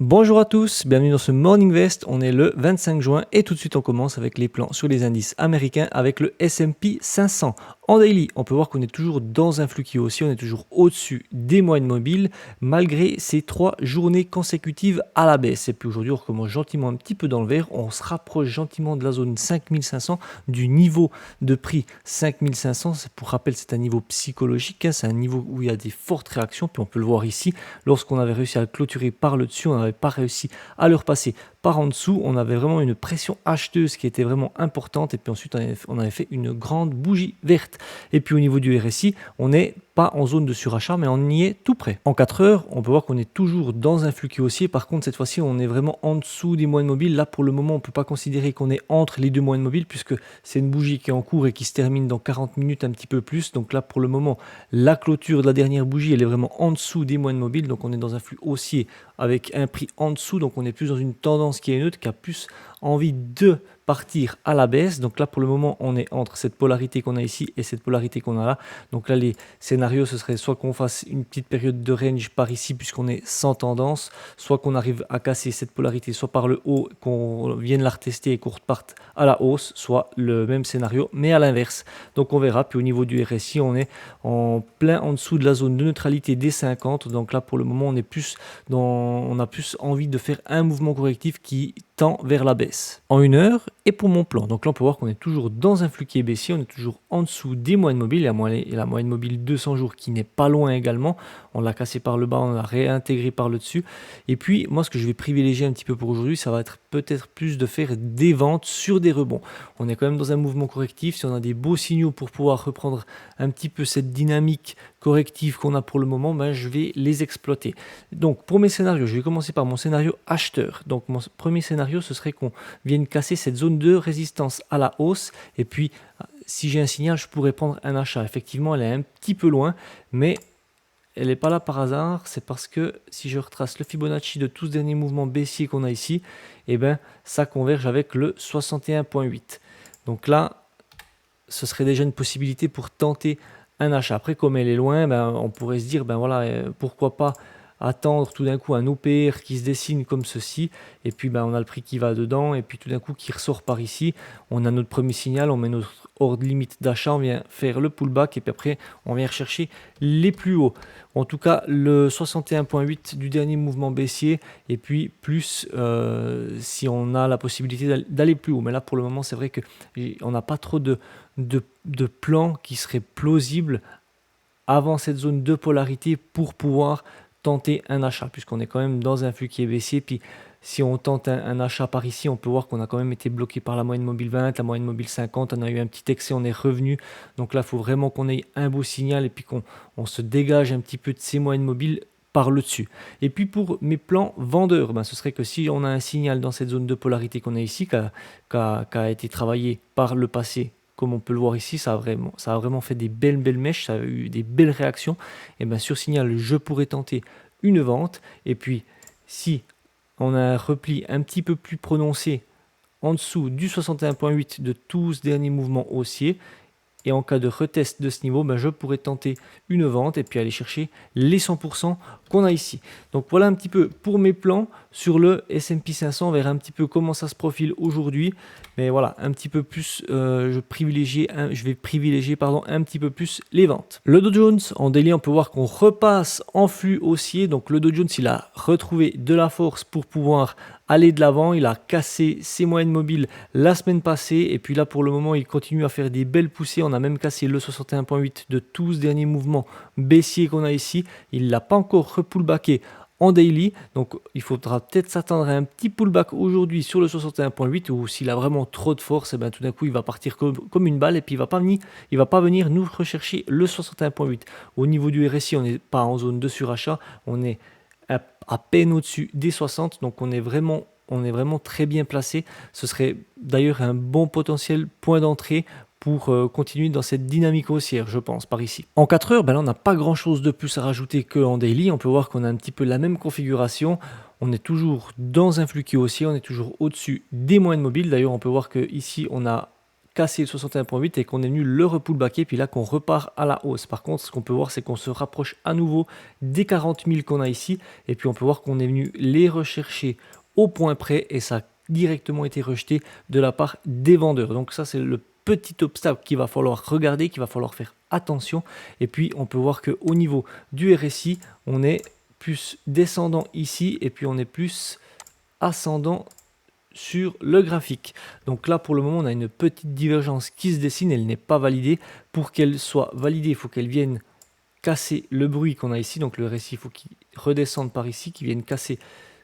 Bonjour à tous, bienvenue dans ce Morning Vest. On est le 25 juin et tout de suite on commence avec les plans sur les indices américains avec le S&P 500. En daily, on peut voir qu'on est toujours dans un flux qui est haussier, on est toujours au-dessus des moyennes mobiles malgré ces 3 journées consécutives à la baisse. Et puis aujourd'hui, on recommence gentiment un petit peu dans le vert, on se rapproche gentiment de la zone 5500, du niveau de prix 5500. Pour rappel, c'est un niveau psychologique, c'est un niveau où il y a des fortes réactions, puis on peut le voir ici, lorsqu'on avait réussi à le clôturer par le dessus, on n'avait pas réussi à le repasser par en dessous, on avait vraiment une pression acheteuse qui était vraiment importante et puis ensuite on avait fait une grande bougie verte. Et puis au niveau du RSI, on n'est pas en zone de surachat mais on y est tout près. En 4 heures, on peut voir qu'on est toujours dans un flux qui est haussier. Par contre, cette fois-ci, on est vraiment en dessous des moyennes mobiles. Là, pour le moment, on ne peut pas considérer qu'on est entre les deux moyennes mobiles puisque c'est une bougie qui est en cours et qui se termine dans 40 minutes, un petit peu plus. Donc là, pour le moment, la clôture de la dernière bougie, elle est vraiment en dessous des moyennes mobiles. Donc on est dans un flux haussier avec un prix en dessous. Donc on est plus dans une tendance qui est neutre, qui a plus envie de partir à la baisse. Donc là, pour le moment, on est entre cette polarité qu'on a ici et cette polarité qu'on a là. Donc là, les scénarios, ce serait soit qu'on fasse une petite période de range par ici, puisqu'on est sans tendance, soit qu'on arrive à casser cette polarité, soit par le haut, qu'on vienne la retester et qu'on reparte à la hausse, soit le même scénario, mais à l'inverse. Donc on verra. Puis au niveau du RSI, on est en plein en dessous de la zone de neutralité des 50. Donc là, pour le moment, on a plus envie de faire un mouvement correctif qui tend vers la baisse. En 1 heure, et pour mon plan, donc là on peut voir qu'on est toujours dans un flux qui est baissier, on est toujours en dessous des moyennes mobiles, il y a la moyenne mobile 200 jours qui n'est pas loin également, on l'a cassé par le bas, on l'a réintégré par le dessus, et puis moi ce que je vais privilégier un petit peu pour aujourd'hui, ça va être peut-être plus de faire des ventes sur des rebonds. On est quand même dans un mouvement correctif, si on a des beaux signaux pour pouvoir reprendre un petit peu cette dynamique corrective qu'on a pour le moment, ben, je vais les exploiter. Donc pour mes scénarios, je vais commencer par mon scénario acheteur. Donc mon premier scénario, ce serait qu'on vienne casser cette zone de résistance à la hausse. Et puis, si j'ai un signal, je pourrais prendre un achat. Effectivement, elle est un petit peu loin, mais elle n'est pas là par hasard. C'est parce que si je retrace le Fibonacci de tout ce dernier mouvement baissier qu'on a ici, eh ben, ça converge avec le 61,8. Donc là, ce serait déjà une possibilité pour tenter un achat. Après, comme elle est loin, ben, on pourrait se dire, ben voilà, pourquoi pas attendre tout d'un coup un OPR qui se dessine comme ceci, et puis ben, on a le prix qui va dedans, et puis tout d'un coup qui ressort par ici, on a notre premier signal, on met notre ordre limite d'achat, on vient faire le pullback, et puis après on vient rechercher les plus hauts. En tout cas, le 61,8 du dernier mouvement baissier, et puis plus si on a la possibilité d'aller plus haut. Mais là, pour le moment, c'est vrai qu'on n'a pas trop de plans qui seraient plausibles avant cette zone de polarité pour pouvoir tenter un achat, puisqu'on est quand même dans un flux qui est baissier. Puis si on tente un achat par ici, on peut voir qu'on a quand même été bloqué par la moyenne mobile 20, la moyenne mobile 50, on a eu un petit excès, on est revenu. Donc là, il faut vraiment qu'on ait un beau signal et puis qu'on se dégage un petit peu de ces moyennes mobiles par le dessus. Et puis pour mes plans vendeurs, ben ce serait que si on a un signal dans cette zone de polarité qu'on a ici, qui a été travaillé par le passé, comme on peut le voir ici, ça a vraiment fait des belles mèches, ça a eu des belles réactions. Et bien sur signal, je pourrais tenter une vente. Et puis si on a un repli un petit peu plus prononcé en dessous du 61,8 de tout ce dernier mouvement haussier, et en cas de retest de ce niveau, ben je pourrais tenter une vente et puis aller chercher les 100% qu'on a ici. Donc voilà un petit peu pour mes plans sur le S&P 500. On verra un petit peu comment ça se profile aujourd'hui. Mais voilà, un petit peu plus, je vais privilégier un petit peu plus les ventes. Le Dow Jones, en daily, on peut voir qu'on repasse en flux haussier. Donc le Dow Jones, il a retrouvé de la force pour pouvoir aller de l'avant. Il a cassé ses moyennes mobiles la semaine passée. Et puis là, pour le moment, il continue à faire des belles poussées. On a même cassé le 61,8 de tout ce dernier mouvement baissier qu'on a ici. Il ne l'a pas encore repullbacké en daily, donc il faudra peut-être s'attendre à un petit pullback aujourd'hui sur le 61,8 ou s'il a vraiment trop de force, et ben tout d'un coup il va partir comme une balle et puis il va pas venir nous rechercher le 61,8. Au niveau du RSI, on n'est pas en zone de surachat, on est à peine au-dessus des 60, donc on est vraiment très bien placé. Ce serait d'ailleurs un bon potentiel point d'entrée pour continuer dans cette dynamique haussière, je pense, par ici. En 4 heures, ben là, on n'a pas grand-chose de plus à rajouter qu'en daily. On peut voir qu'on a un petit peu la même configuration. On est toujours dans un flux qui est haussier, on est toujours au-dessus des moyennes mobiles. D'ailleurs, on peut voir qu'ici, on a cassé le 61,8 et qu'on est venu le repullbacker, puis là qu'on repart à la hausse. Par contre, ce qu'on peut voir, c'est qu'on se rapproche à nouveau des 40 000 qu'on a ici, et puis on peut voir qu'on est venu les rechercher au point près, et ça a directement été rejeté de la part des vendeurs. Donc ça, c'est le petit obstacle qu'il va falloir regarder, qu'il va falloir faire attention. Et puis, on peut voir qu'au niveau du RSI, on est plus descendant ici, et puis on est plus ascendant sur le graphique. Donc là, pour le moment, on a une petite divergence qui se dessine, elle n'est pas validée. Pour qu'elle soit validée, il faut qu'elle vienne casser le bruit qu'on a ici. Donc le RSI, il faut qu'il redescende par ici, qu'il vienne casser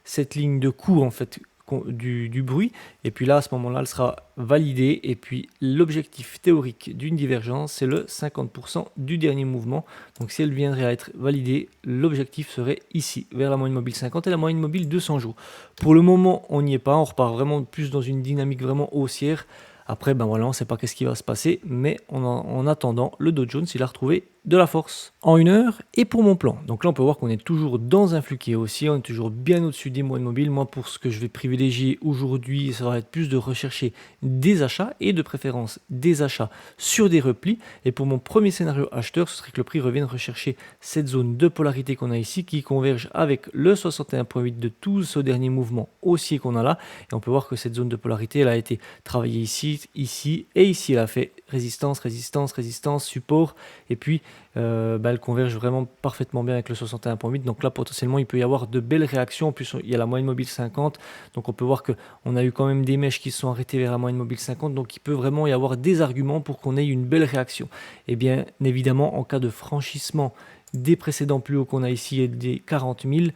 cette ligne de cours en fait du bruit, et puis là à ce moment-là elle sera validée, et puis l'objectif théorique d'une divergence c'est le 50% du dernier mouvement. Donc si elle viendrait à être validée, l'objectif serait ici vers la moyenne mobile 50 et la moyenne mobile 200 jours. Pour le moment on n'y est pas, on repart vraiment plus dans une dynamique vraiment haussière. Après, ben voilà, on ne sait pas qu'est-ce qui va se passer, mais en attendant, le Dow Jones, il a retrouvé de la force en 1 heure. Et pour mon plan, donc là, on peut voir qu'on est toujours dans un flux qui est haussier, on est toujours bien au-dessus des moyennes mobiles. Moi, pour ce que je vais privilégier aujourd'hui, ça va être plus de rechercher des achats, et de préférence des achats sur des replis. Et pour mon premier scénario acheteur, ce serait que le prix revienne rechercher cette zone de polarité qu'on a ici, qui converge avec le 61,8 de tout ce dernier mouvement haussier qu'on a là. Et on peut voir que cette zone de polarité, elle a été travaillée ici, ici et ici. Elle a fait résistance, résistance, résistance, support, et puis elle converge vraiment parfaitement bien avec le 61,8. Donc là, potentiellement, il peut y avoir de belles réactions. En plus, il y a la moyenne mobile 50, donc on peut voir qu'on a eu quand même des mèches qui se sont arrêtées vers la moyenne mobile 50, donc il peut vraiment y avoir des arguments pour qu'on ait une belle réaction. Et bien évidemment, en cas de franchissement des précédents plus hauts qu'on a ici et des 40 000,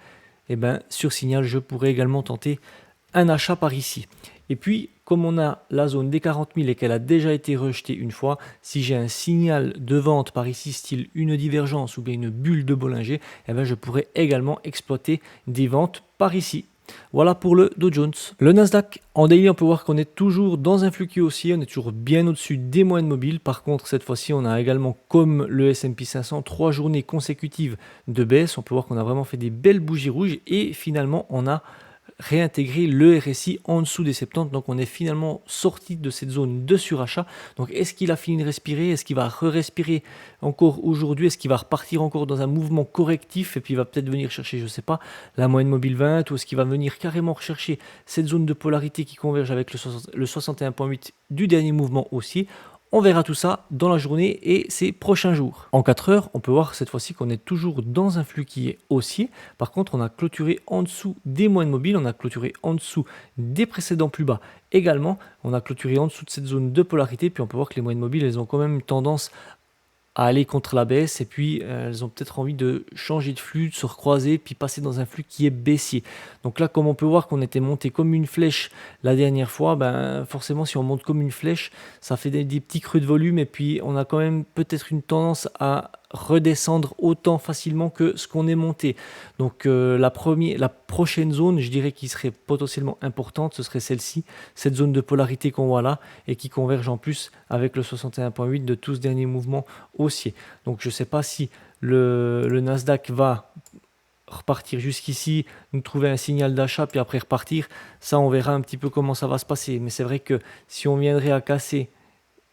et bien sur signal, je pourrais également tenter un achat par ici. Et puis, comme on a la zone des 40 000 et qu'elle a déjà été rejetée une fois, si j'ai un signal de vente par ici, style une divergence ou bien une bulle de Bollinger, eh bien je pourrais également exploiter des ventes par ici. Voilà pour le Dow Jones. Le Nasdaq, en daily, on peut voir qu'on est toujours dans un flux qui est haussier, on est toujours bien au-dessus des moyennes mobiles. Par contre, cette fois-ci, on a également, comme le S&P 500, 3 journées consécutives de baisse. On peut voir qu'on a vraiment fait des belles bougies rouges, et finalement, on a réintégrer le RSI en dessous des 70, donc on est finalement sorti de cette zone de surachat. Donc est-ce qu'il a fini de respirer? Est-ce qu'il va re-respirer encore aujourd'hui? Est-ce qu'il va repartir encore dans un mouvement correctif et puis il va peut-être venir chercher, je ne sais pas, la moyenne mobile 20, ou est-ce qu'il va venir carrément rechercher cette zone de polarité qui converge avec le 61,8 du dernier mouvement haussier? On verra tout ça dans la journée et ces prochains jours. En 4 heures, on peut voir cette fois-ci qu'on est toujours dans un flux qui est haussier. Par contre, on a clôturé en dessous des moyennes mobiles, on a clôturé en dessous des précédents plus bas également. On a clôturé en dessous de cette zone de polarité, puis on peut voir que les moyennes mobiles, elles ont quand même une tendance à aller contre la baisse, et puis elles ont peut-être envie de changer de flux, de se recroiser, puis passer dans un flux qui est baissier. Donc là, comme on peut voir qu'on était monté comme une flèche la dernière fois, ben forcément si on monte comme une flèche, ça fait des petits creux de volume, et puis on a quand même peut-être une tendance à redescendre autant facilement que ce qu'on est monté. Donc la prochaine zone, je dirais, qui serait potentiellement importante, ce serait celle-ci, cette zone de polarité qu'on voit là, et qui converge en plus avec le 61,8 de tout ce dernier mouvement haussier. Donc je ne sais pas si le Nasdaq va repartir jusqu'ici, nous trouver un signal d'achat, puis après repartir. Ça, on verra un petit peu comment ça va se passer. Mais c'est vrai que si on viendrait à casser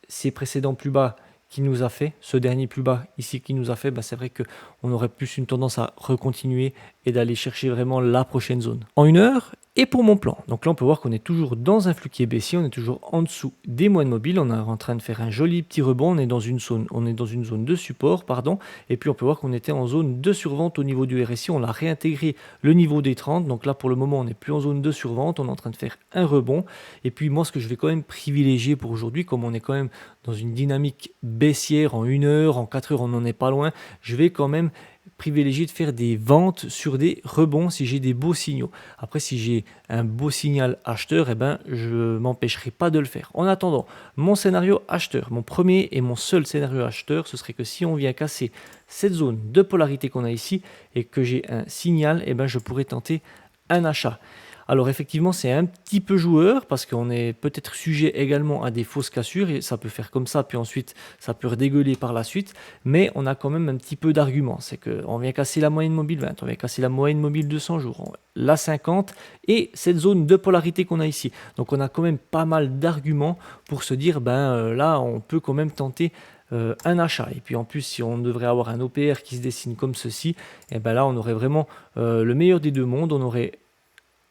ces précédents plus bas qui nous a fait, ce dernier plus bas ici qui nous a fait, ben c'est vrai qu'on aurait plus une tendance à recontinuer et d'aller chercher vraiment la prochaine zone. En 1 heure, et pour mon plan, donc là on peut voir qu'on est toujours dans un flux qui est baissier, on est toujours en dessous des moyennes mobiles, on est en train de faire un joli petit rebond, on est dans une zone de support, pardon, et puis on peut voir qu'on était en zone de survente au niveau du RSI, on a réintégré le niveau des 30, donc là pour le moment on n'est plus en zone de survente, on est en train de faire un rebond. Et puis moi, ce que je vais quand même privilégier pour aujourd'hui, comme on est quand même dans une dynamique baissière en 1 heure, en 4 heures on n'en est pas loin, je vais quand même privilégier de faire des ventes sur des rebonds si j'ai des beaux signaux. Après, si j'ai un beau signal acheteur, eh ben, je ne m'empêcherai pas de le faire. En attendant, mon scénario acheteur, mon premier et mon seul scénario acheteur, ce serait que si on vient casser cette zone de polarité qu'on a ici et que j'ai un signal, eh ben, je pourrais tenter un achat. Alors effectivement, c'est un petit peu joueur parce qu'on est peut-être sujet également à des fausses cassures et ça peut faire comme ça, puis ensuite ça peut redégueuler par la suite, mais on a quand même un petit peu d'arguments. C'est qu'on vient casser la moyenne mobile 20, on vient casser la moyenne mobile 200 jours, la 50 et cette zone de polarité qu'on a ici. Donc on a quand même pas mal d'arguments pour se dire, là on peut quand même tenter un achat. Et puis en plus, si on devrait avoir un OPR qui se dessine comme ceci, et ben là on aurait vraiment le meilleur des deux mondes. On aurait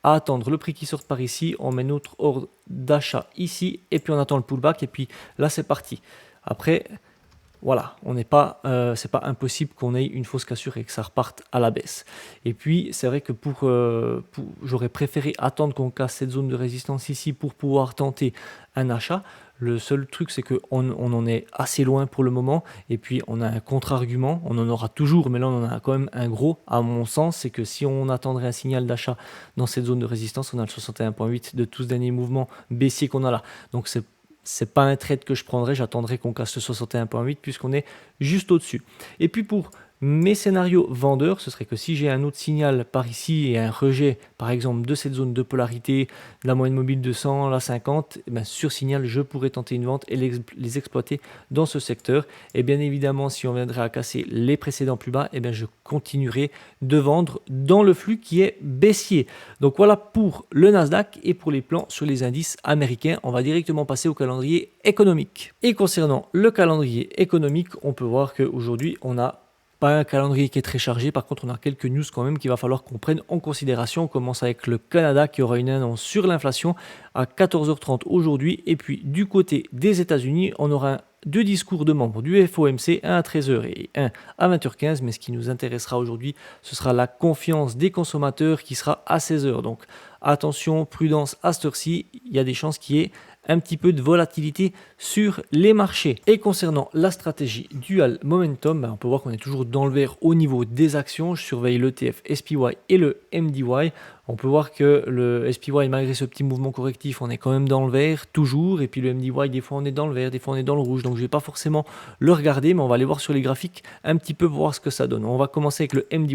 à attendre le prix qui sort par ici, on met notre ordre d'achat ici et puis on attend le pullback et puis là c'est parti. Après voilà, on n'est pas, c'est pas impossible qu'on ait une fausse cassure et que ça reparte à la baisse. Et puis c'est vrai que j'aurais préféré attendre qu'on casse cette zone de résistance ici pour pouvoir tenter un achat. Le seul truc, c'est qu'on en est assez loin pour le moment. Et puis on a un contre-argument, on en aura toujours, mais là on en a quand même un gros, à mon sens, c'est que si on attendrait un signal d'achat dans cette zone de résistance, on a le 61,8 de tous ces derniers mouvements baissiers qu'on a là. Donc c'est pas un trade que je prendrais, j'attendrai qu'on casse le 61,8 puisqu'on est juste au-dessus. Et puis pour mes scénarios vendeurs, ce serait que si j'ai un autre signal par ici et un rejet, par exemple, de cette zone de polarité, de la moyenne mobile 200, la 50, sur signal, je pourrais tenter une vente et les exploiter dans ce secteur. Et bien évidemment, si on viendrait à casser les précédents plus bas, je continuerai de vendre dans le flux qui est baissier. Donc voilà pour le Nasdaq et pour les plans sur les indices américains. On va directement passer au calendrier économique. Et concernant le calendrier économique, on peut voir qu'aujourd'hui, on a pas un calendrier qui est très chargé, par contre on a quelques news quand même qu'il va falloir qu'on prenne en considération. On commence avec le Canada qui aura une annonce sur l'inflation à 14h30 aujourd'hui, et puis du côté des États-Unis on aura deux discours de membres du FOMC, un à 13h et un à 20h15, mais ce qui nous intéressera aujourd'hui ce sera la confiance des consommateurs qui sera à 16h. Donc attention, prudence à cette heure-ci, il y a des chances qu'il y ait un petit peu de volatilité sur les marchés. Et concernant la stratégie dual momentum, on peut voir qu'on est toujours dans le vert au niveau des actions. Je surveille l'ETF SPY et le MDY. On peut voir que le SPY, malgré ce petit mouvement correctif, on est quand même dans le vert, toujours. Et puis le MDY, des fois on est dans le vert, des fois on est dans le rouge. Donc je ne vais pas forcément le regarder, mais on va aller voir sur les graphiques un petit peu pour voir ce que ça donne. On va commencer avec le MDY.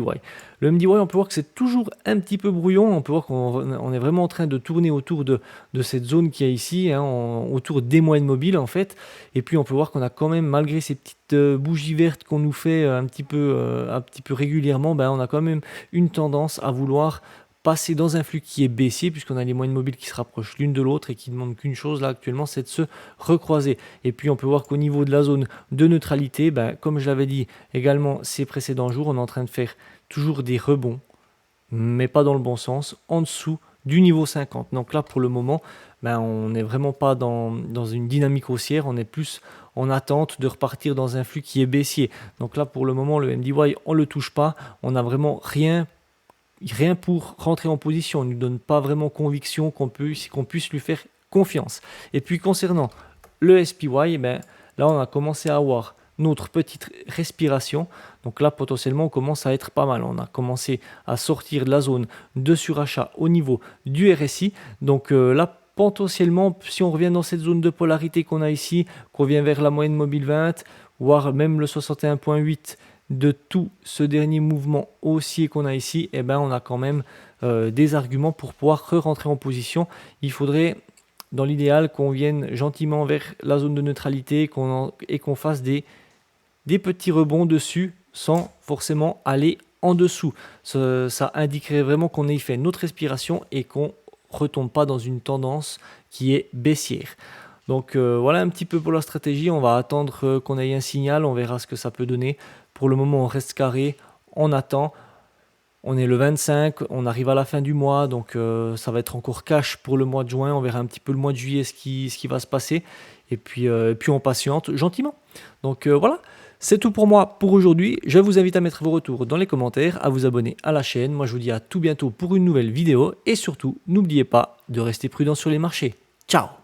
Le MDY, on peut voir que c'est toujours un petit peu brouillon. On peut voir qu'on est vraiment en train de tourner autour de cette zone qui est ici, autour des moyennes mobiles en fait. Et puis on peut voir qu'on a quand même, malgré ces petites bougies vertes qu'on nous fait un petit peu régulièrement, on a quand même une tendance à vouloir passer dans un flux qui est baissier, puisqu'on a les moyennes mobiles qui se rapprochent l'une de l'autre et qui ne demandent qu'une chose là actuellement, c'est de se recroiser. Et puis on peut voir qu'au niveau de la zone de neutralité, comme je l'avais dit également ces précédents jours, on est en train de faire toujours des rebonds, mais pas dans le bon sens, en dessous du niveau 50. Donc là pour le moment, on n'est vraiment pas dans une dynamique haussière, on est plus en attente de repartir dans un flux qui est baissier. Donc là pour le moment, le MDY, on ne le touche pas, on n'a vraiment rien pour rentrer en position. On ne nous donne pas vraiment conviction qu'on puisse lui faire confiance. Et puis concernant le SPY, là on a commencé à avoir notre petite respiration. Donc là potentiellement on commence à être pas mal. On a commencé à sortir de la zone de surachat au niveau du RSI. Donc là potentiellement, si on revient dans cette zone de polarité qu'on a ici, qu'on vient vers la moyenne mobile 20, voire même le 61,8 de tout ce dernier mouvement haussier qu'on a ici, on a quand même des arguments pour pouvoir re-rentrer en position. Il faudrait, dans l'idéal, qu'on vienne gentiment vers la zone de neutralité et qu'on fasse des petits rebonds dessus sans forcément aller en dessous. Ça indiquerait vraiment qu'on ait fait notre respiration et qu'on ne retombe pas dans une tendance qui est baissière. Donc voilà un petit peu pour la stratégie. On va attendre qu'on ait un signal, on verra ce que ça peut donner. Pour le moment, on reste carré, on attend. On est le 25, on arrive à la fin du mois, donc ça va être encore cash pour le mois de juin. On verra un petit peu le mois de juillet ce qui va se passer. Et puis on patiente gentiment. Donc voilà, c'est tout pour moi pour aujourd'hui. Je vous invite à mettre vos retours dans les commentaires, à vous abonner à la chaîne. Moi, je vous dis à tout bientôt pour une nouvelle vidéo. Et surtout, n'oubliez pas de rester prudent sur les marchés. Ciao!